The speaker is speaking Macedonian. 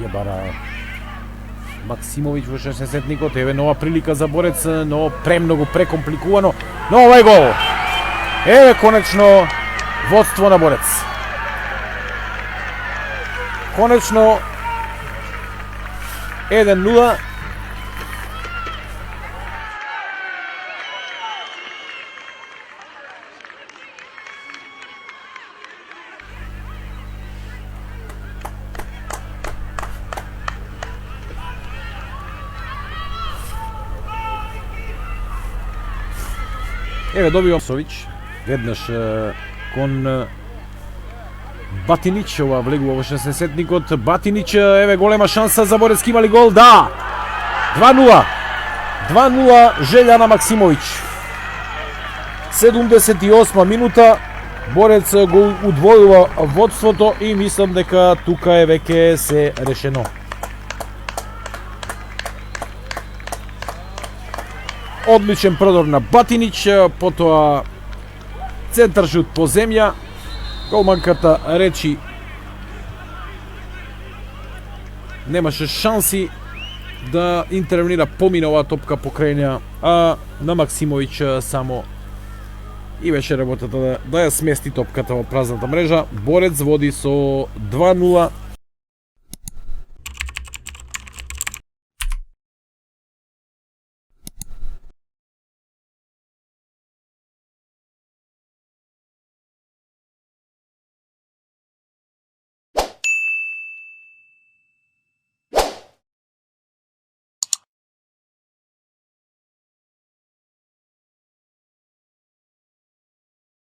ја бара Максимовиќ во 60-никот. Еве нова прилика за Борец, но премногу прекомпликувано. Но овај гол. Еве конечно водство на Борец. Конечно 1-0. Еве добива Сович, веднаш кон Батинич, ова влегува во 60-никот. Батинич, еве голема шанса за Борец, има ли гол? Да! 2-0. 2-0 желја на Максимовиќ. 78 минута, Борец го удвојува водството и мислам дека тука е веќе се решено. Одличен продор на Батинич, потоа центар шут по земја. Голманката речи немаше шанси да интервенира, помина оваа топка покрај неа, а на Максимовиќ само и беше работата да ја смести топката во празната мрежа. Борец води со 2-0.